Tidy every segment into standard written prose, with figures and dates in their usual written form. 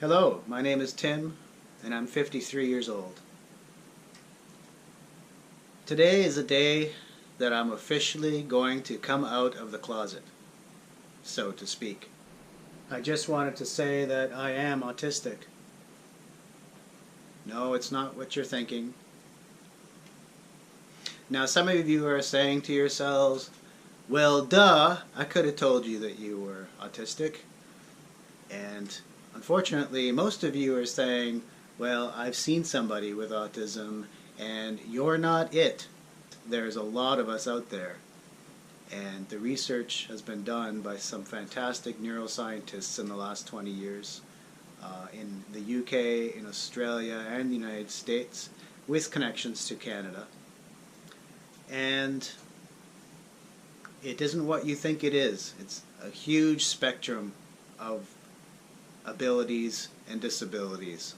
Hello, my name is Tim, and I'm 53 years old. Today is a day that I'm officially going to come out of the closet, so to speak. I just wanted to say that I am autistic. No, it's not what you're thinking. Now, some of you are saying to yourselves, well, duh, I could have told you that you were autistic. And unfortunately, most of you are saying, well, I've seen somebody with autism and you're not it. There's a lot of us out there. And the research has been done by some fantastic neuroscientists in the last 20 years in the UK, in Australia, and the United States, with connections to Canada. And it isn't what you think it is. It's a huge spectrum of abilities and disabilities.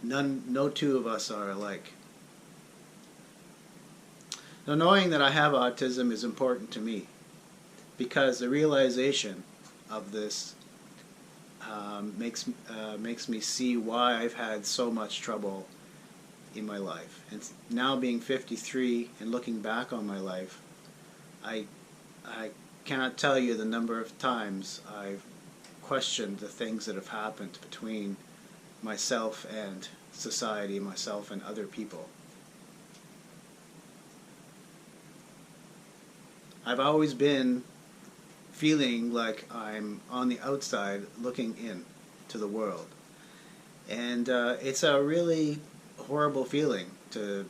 No two of us are alike. Now, knowing that I have autism is important to me because the realization of this makes me see why I've had so much trouble in my life. And now being 53 and looking back on my life, I cannot tell you the number of times I've questioned the things that have happened between myself and society, myself and other people. I've always been feeling like I'm on the outside looking in to the world. And it's a really horrible feeling to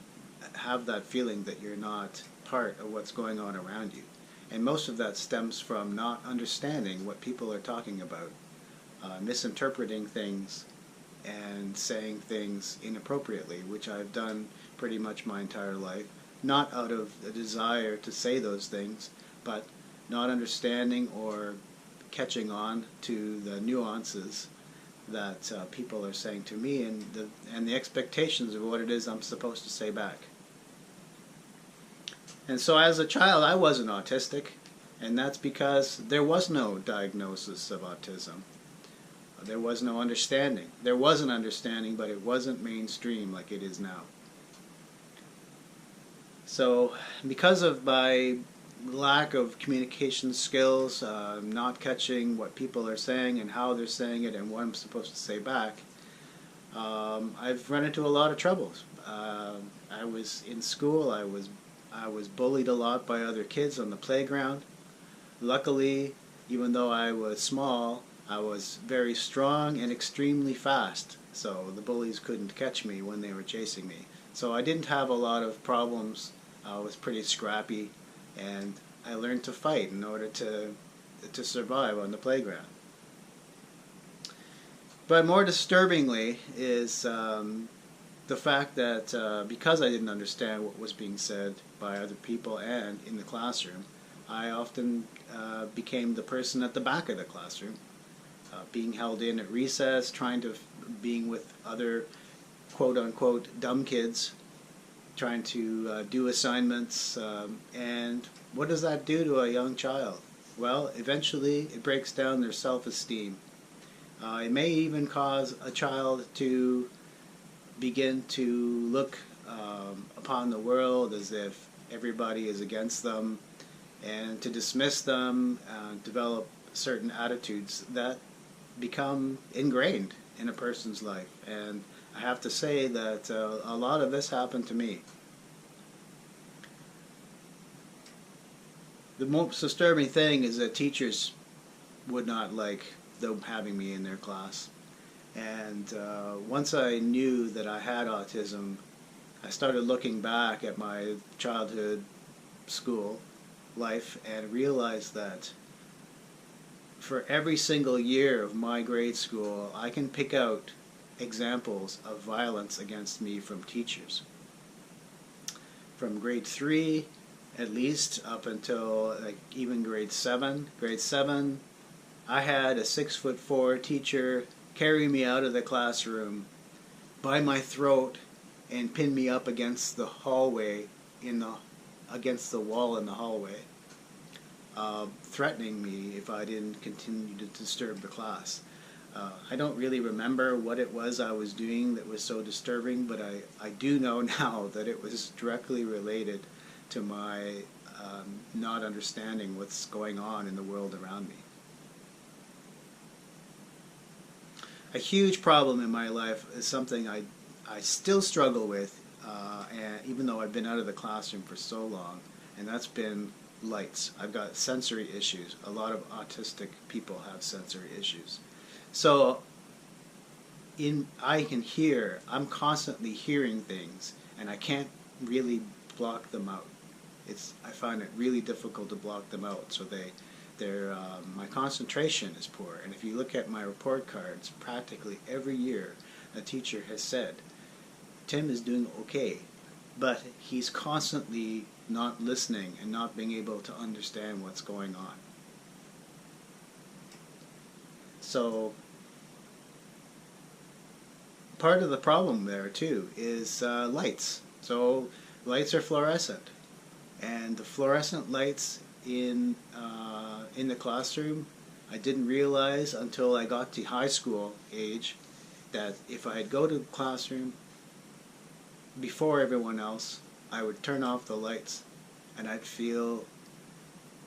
have that feeling that you're not part of what's going on around you. And most of that stems from not understanding what people are talking about, misinterpreting things and saying things inappropriately, which I've done pretty much my entire life, not out of the desire to say those things, but not understanding or catching on to the nuances that people are saying to me and the expectations of what it is I'm supposed to say back. And so as a child I wasn't autistic, and that's because there was no diagnosis of autism. There was no understanding. There was an understanding, but it wasn't mainstream like it is now. So because of my lack of communication skills, not catching what people are saying and how they're saying it and what I'm supposed to say back, I've run into a lot of troubles. I was in school, I was bullied a lot by other kids on the playground. Luckily, even though I was small, I was very strong and extremely fast, so the bullies couldn't catch me when they were chasing me. So I didn't have a lot of problems. I was pretty scrappy, and I learned to fight in order to survive on the playground. But more disturbingly is the fact that because I didn't understand what was being said by other people and in the classroom, I often became the person at the back of the classroom, being held in at recess, being with other quote-unquote dumb kids, trying to do assignments, and what does that do to a young child? Well, eventually it breaks down their self-esteem. It may even cause a child to begin to look upon the world as if everybody is against them, and to dismiss them, develop certain attitudes that become ingrained in a person's life. And I have to say that a lot of this happened to me. The most disturbing thing is that teachers would not like them having me in their class. And once I knew that I had autism, I started looking back at my childhood school life and realized that for every single year of my grade school, I can pick out examples of violence against me from teachers. From grade 3, at least, up until even grade 7. Grade 7, I had a 6'4" teacher carry me out of the classroom by my throat and pin me up against the hallway against the wall in the hallway, threatening me if I didn't continue to disturb the class. I don't really remember what it was I was doing that was so disturbing, but I do know now that it was directly related to my not understanding what's going on in the world around me. A huge problem in my life is something I still struggle with, and even though I've been out of the classroom for so long, and that's been lights. I've got sensory issues. A lot of autistic people have sensory issues. So I'm constantly hearing things, and I can't really block them out. I find it really difficult to block them out, so my concentration is poor. And if you look at my report cards, practically every year a teacher has said, Tim is doing okay, but he's constantly not listening and not being able to understand what's going on. So part of the problem there too is lights. So lights are fluorescent, and the fluorescent lights in the classroom, I didn't realize until I got to high school age that if I'd go to the classroom before everyone else, I would turn off the lights and I'd feel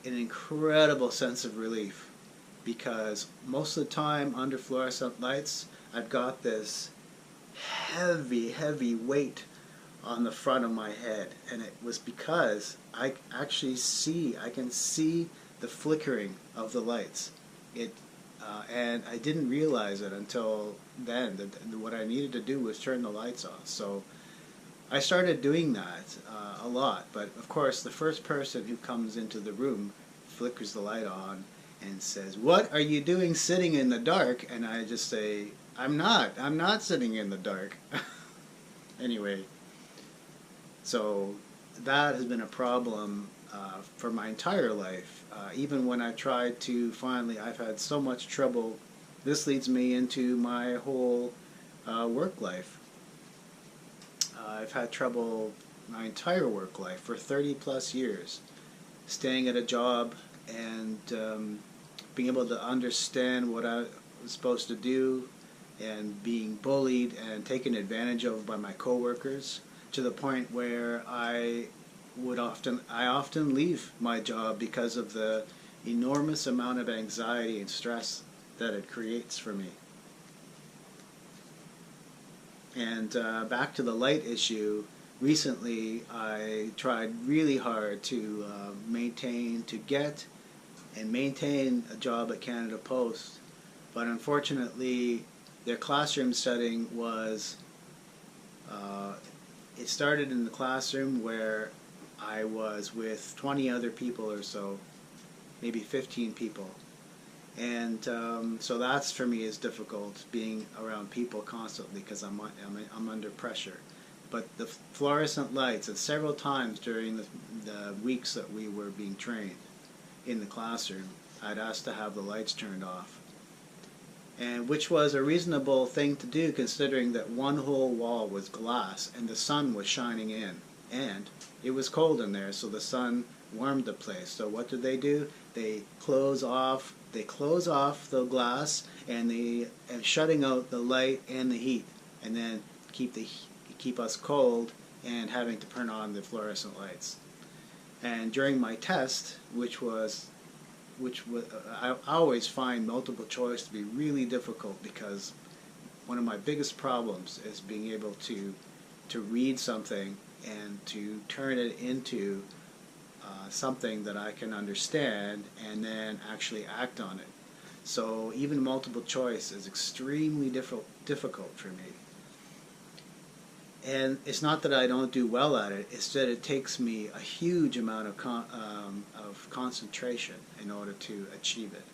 an incredible sense of relief, because most of the time under fluorescent lights I've got this heavy weight on the front of my head, and it was because I can see the flickering of the lights. And I didn't realize it until then that what I needed to do was turn the lights off. So I started doing that a lot, but of course the first person who comes into the room flickers the light on and says, "What are you doing sitting in the dark?" And I just say, I'm not sitting in the dark." Anyway, so that has been a problem for my entire life. Even when I tried to I've had so much trouble. This leads me into my whole work life. I've had trouble my entire work life for 30 plus years, staying at a job and being able to understand what I was supposed to do, and being bullied and taken advantage of by my coworkers, to the point where I often leave my job because of the enormous amount of anxiety and stress that it creates for me. And back to the light issue, recently I tried really hard to maintain a job at Canada Post, but unfortunately their classroom setting was, it started in the classroom where I was with 20 other people or so, maybe 15 people. And so that's, for me, is difficult, being around people constantly, because I'm under pressure. But the fluorescent lights, and several times during the weeks that we were being trained in the classroom, I'd asked to have the lights turned off. And which was a reasonable thing to do, considering that one whole wall was glass and the sun was shining in, and it was cold in there, so the sun warmed the place. So what do? They close off the glass, and shutting out the light and the heat, and then keep us cold and having to turn on the fluorescent lights. And during my test, I always find multiple choice to be really difficult, because one of my biggest problems is being able to read something and to turn it into something that I can understand and then actually act on it. So even multiple choice is extremely difficult for me. And it's not that I don't do well at it, it's that it takes me a huge amount of concentration in order to achieve it.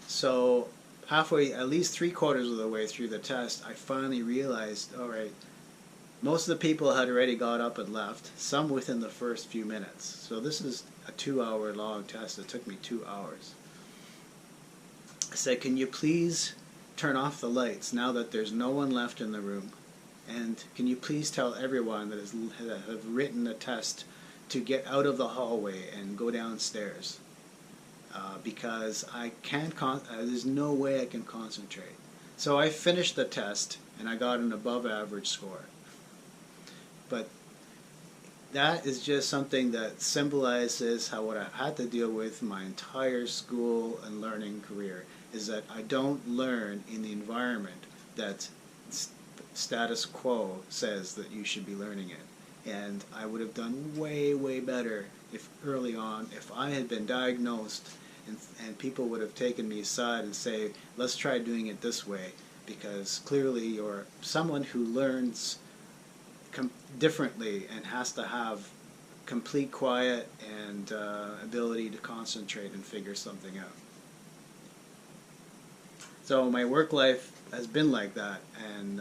So halfway, at least 3/4 of the way through the test, I finally realized, all right, most of the people had already got up and left, some within the first few minutes. So this is a 2-hour long test. It took me 2 hours. I said, "Can you please turn off the lights now that there's no one left in the room? And can you please tell everyone that have written the test to get out of the hallway and go downstairs? because I can't. There's no way I can concentrate. So I finished the test and I got an above average score. But that is just something that symbolizes how what I've had to deal with my entire school and learning career is that I don't learn in the environment that status quo says that you should be learning it. And I would have done way, way better if early on, if I had been diagnosed and people would have taken me aside and say, let's try doing it this way, because clearly you're someone who learns differently and has to have complete quiet and ability to concentrate and figure something out. So my work life has been like that, and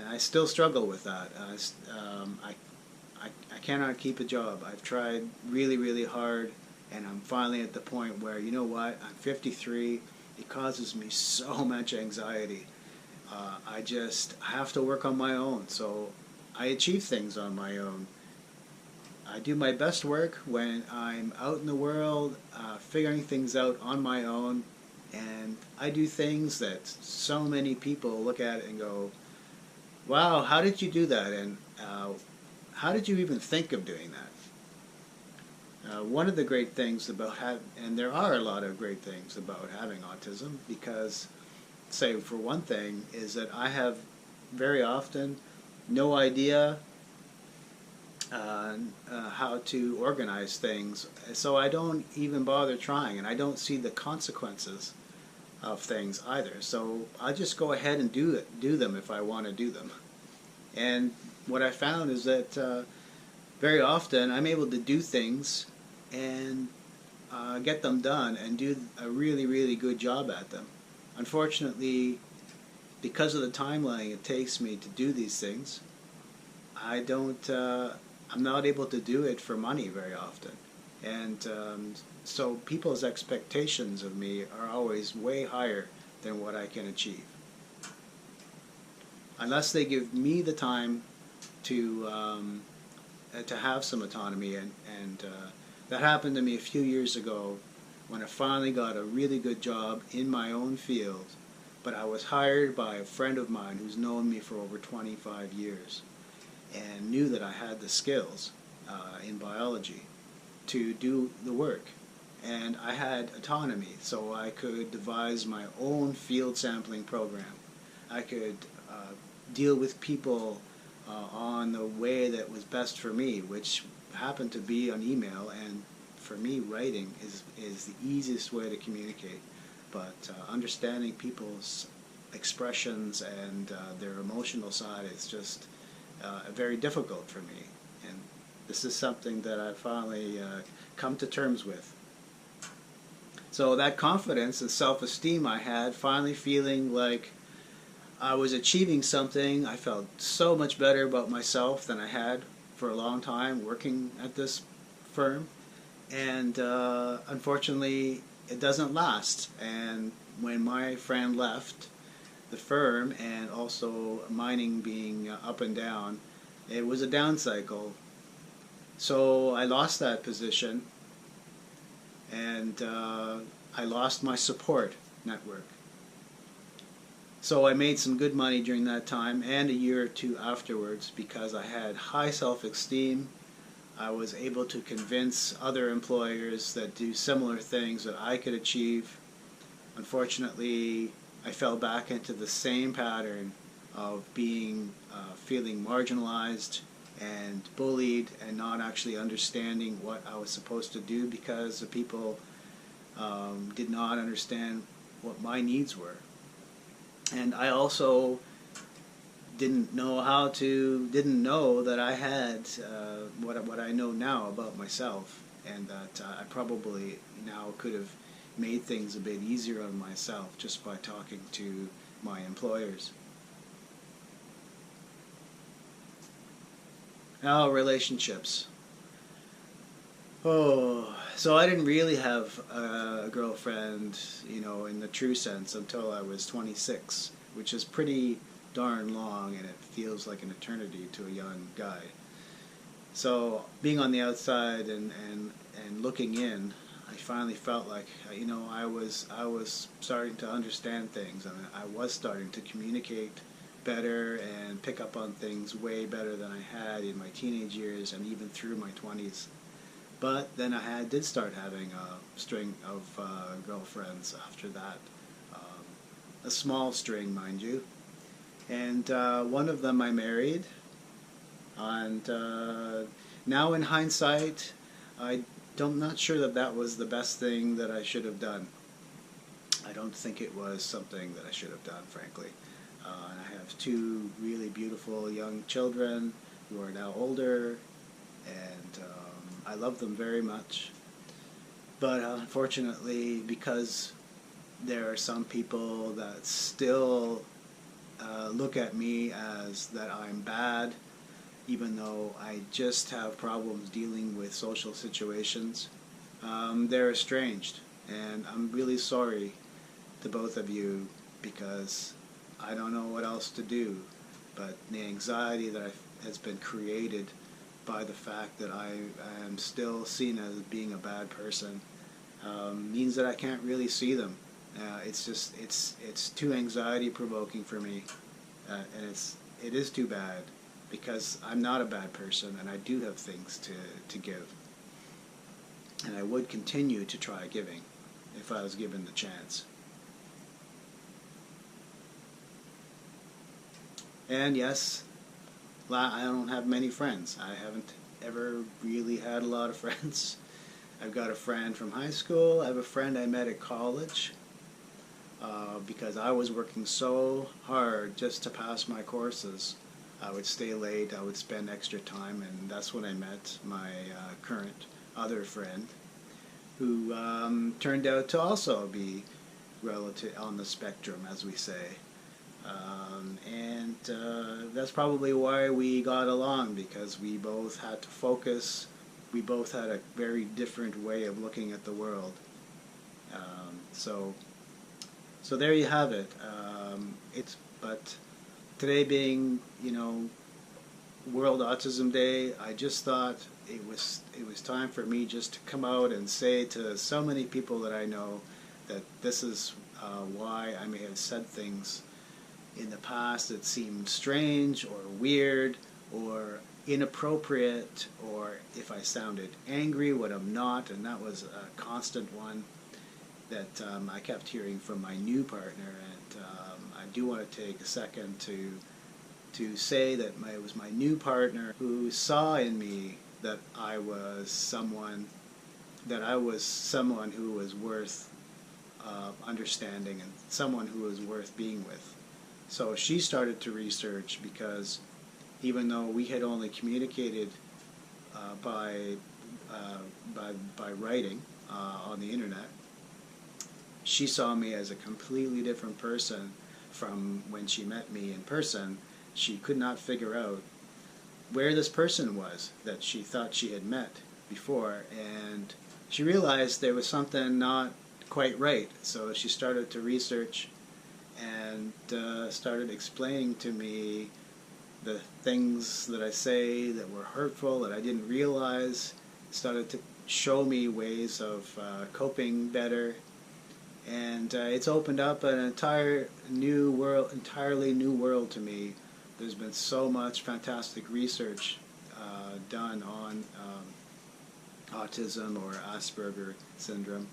I still struggle with that. I cannot keep a job. I've tried really, really hard, and I'm finally at the point where, you know what, I'm 53, it causes me so much anxiety. I have to work on my own, so I achieve things on my own. I do my best work when I'm out in the world, figuring things out on my own, and I do things that so many people look at it and go, wow, how did you do that? And how did you even think of doing that? One of the great things about and there are a lot of great things about having autism, because, say for one thing, is that I have very often no idea how to organize things, so I don't even bother trying, and I don't see the consequences of things either. So I just go ahead and do them if I want to do them. And what I found is that very often I'm able to do things and get them done and do a really, really good job at them. Unfortunately, because of the timeline it takes me to do these things, I'm not able to do it for money very often. And so people's expectations of me are always way higher than what I can achieve. Unless they give me the time to have some autonomy, and that happened to me a few years ago when I finally got a really good job in my own field, but I was hired by a friend of mine who's known me for over 25 years and knew that I had the skills in biology to do the work. And I had autonomy, so I could devise my own field sampling program. I could deal with people on the way that was best for me, which happened to be on email, and for me writing is the easiest way to communicate. But understanding people's expressions and their emotional side is just very difficult for me. And this is something that I finally come to terms with. So that confidence and self-esteem I had, finally feeling like I was achieving something, I felt so much better about myself than I had for a long time working at this firm. And unfortunately, it doesn't last. And when my friend left the firm, and also mining being up and down, it was a down cycle. So I lost that position, and I lost my support network. So I made some good money during that time and a year or two afterwards because I had high self-esteem. I was able to convince other employers that do similar things that I could achieve. Unfortunately, I fell back into the same pattern of feeling marginalized and bullied and not actually understanding what I was supposed to do because the people did not understand what my needs were. And I also didn't know that I had what I know now about myself, and that I probably now could have made things a bit easier on myself just by talking to my employers. Now, relationships. Oh, so I didn't really have a girlfriend, in the true sense until I was 26, which is pretty darn long, and it feels like an eternity to a young guy. So being on the outside and looking in, I finally felt like, I was starting to understand things, and I was starting to communicate better and pick up on things way better than I had in my teenage years and even through my 20s. But then did start having a string of girlfriends after that, a small string, mind you. And one of them I married, and now in hindsight, I'm not sure that that was the best thing that I should have done. I don't think it was something that I should have done, frankly. And I have two really beautiful young children who are now older, and I love them very much. But unfortunately, because there are some people that still look at me as that I'm bad, even though I just have problems dealing with social situations, they're estranged. And I'm really sorry to both of you, because I don't know what else to do. But the anxiety that has been created by the fact that I am still seen as being a bad person means that I can't really see them. It's too anxiety provoking for me, and it is too bad, because I'm not a bad person and I do have things to give, and I would continue to try giving if I was given the chance. And yes, I don't have many friends. I haven't ever really had a lot of friends. I've got a friend from high school. I have a friend I met at college, because I was working so hard just to pass my courses. I would stay late, I would spend extra time, and that's when I met my current other friend, who turned out to also be relative on the spectrum, as we say. And that's probably why we got along, because we both had to focus. We both had a very different way of looking at the world. So there you have it. But today being, World Autism Day, I just thought it was time for me just to come out and say to so many people that I know that this is why I may have said things in the past that seemed strange or weird or inappropriate, or if I sounded angry when I'm not, and that was a constant one that I kept hearing from my new partner. And I do want to take a second to say that it was my new partner who saw in me that I was someone who was worth understanding, and someone who was worth being with. So she started to research, because even though we had only communicated by writing on the internet, she saw me as a completely different person from when she met me in person. She could not figure out where this person was that she thought she had met before, and she realized there was something not quite right. So she started to research and started explaining to me the things that I say that were hurtful that I didn't realize, started to show me ways of coping better. And it's opened up an entirely new world to me. There's been so much fantastic research done on autism or Asperger syndrome,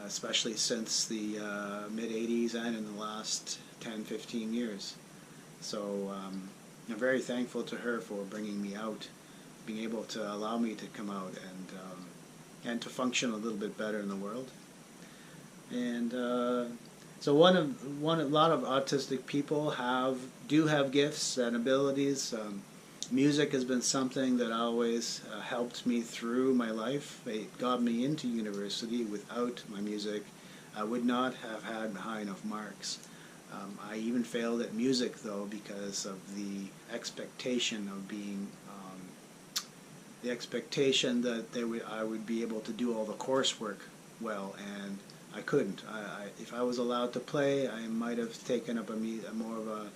especially since the mid-'80s and in the last 10-15 years. So I'm very thankful to her for bringing me out, being able to allow me to come out and to function a little bit better in the world. And so a lot of autistic people do have gifts and abilities. Music has been something that always helped me through my life. It got me into university. Without my music, I would not have had high enough marks. I even failed at music, though, because of the expectation of being the expectation that I would be able to do all the coursework well, and I couldn't. If I was allowed to play, I might have taken up a more of a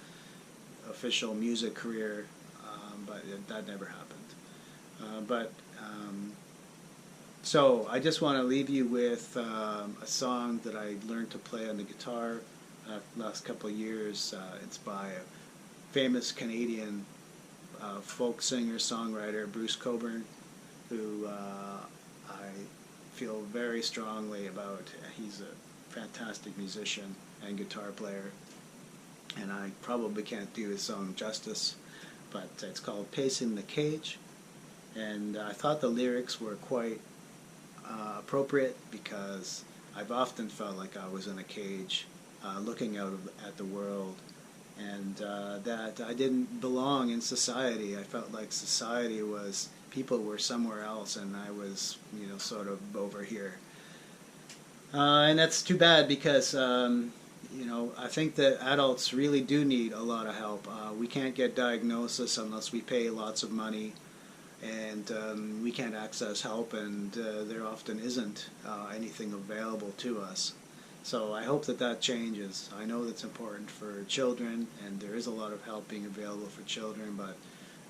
official music career but that never happened. So I just want to leave you with a song that I learned to play on the guitar last couple of years. It's by a famous Canadian folk singer songwriter, Bruce Cockburn, who I feel very strongly about. He's a fantastic musician and guitar player, and I probably can't do his song justice, but it's called Pacing the Cage, and I thought the lyrics were quite appropriate because I've often felt like I was in a cage looking out at the world, and that I didn't belong in society. I felt like society was, people were somewhere else and I was, you know, sort of over here. And that's too bad because, you know, I think that adults really do need a lot of help. We can't get diagnosis unless we pay lots of money, and we can't access help, and there often isn't anything available to us. So I hope that that changes. I know that's important for children, and there is a lot of help being available for children, but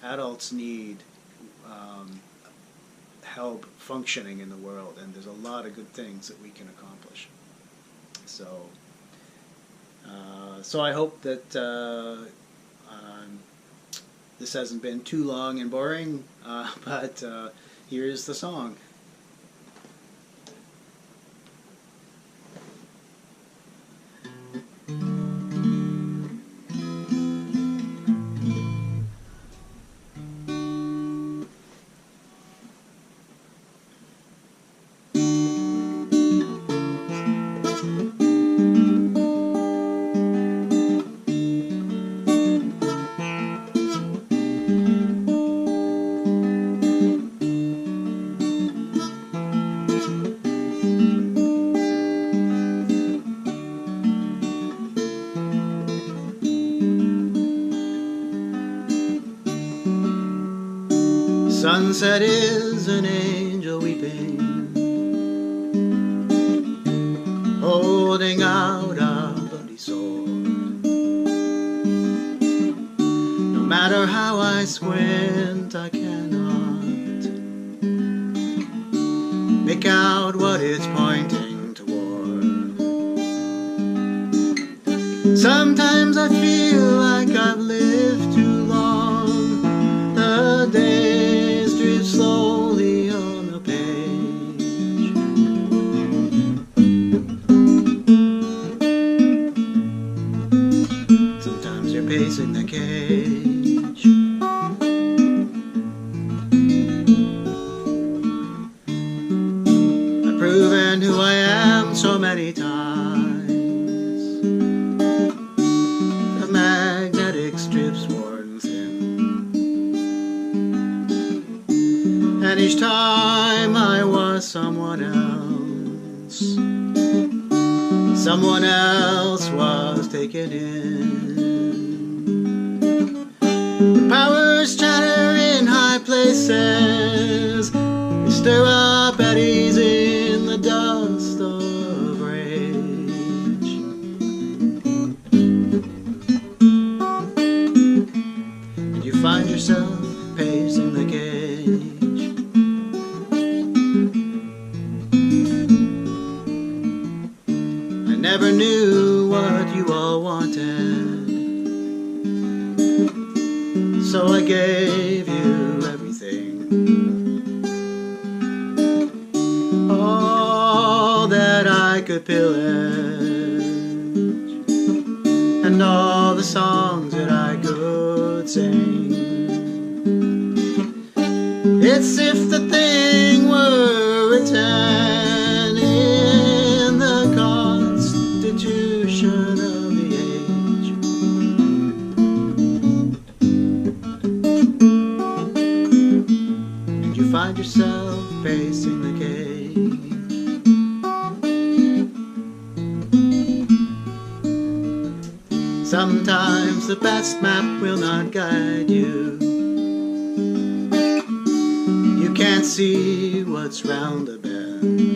adults need help functioning in the world, and there's a lot of good things that we can accomplish. So, so I hope that this hasn't been too long and boring, but here's the song. Sunset is an angel weeping, holding out a bloody sword. No matter how I squint, I cannot make out what it's pointing toward. Sometimes I feel like I've lived too long. The days drift slowly on the page. Sometimes you're pacing the cage. I've proven who I am so many times. The magnetic strips worn thin, and each time I was someone else. Someone else was taken in. The powers chatter in high places. They stir up eddies in the dust of rage. And you find yourself pacing the cage. I never knew what you all wanted, so I gave you everything. All that I could pillage, and all the songs that I could sing. It's if the thing were written in the constitution of the age. And you find yourself pacing the cage. Sometimes the best map will not guide you. You can't see what's round the bend.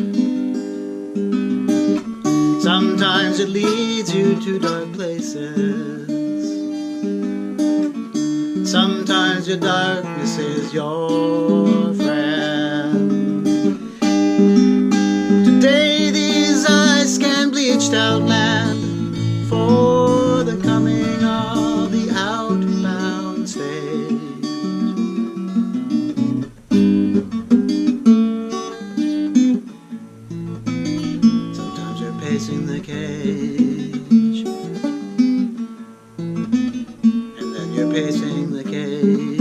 Sometimes it leads you to dark places. Sometimes your darkness is your friend. Today these eyes scan bleached out land for the coming of the outbound stage. Sometimes you're pacing the cage, and then you're pacing the cage.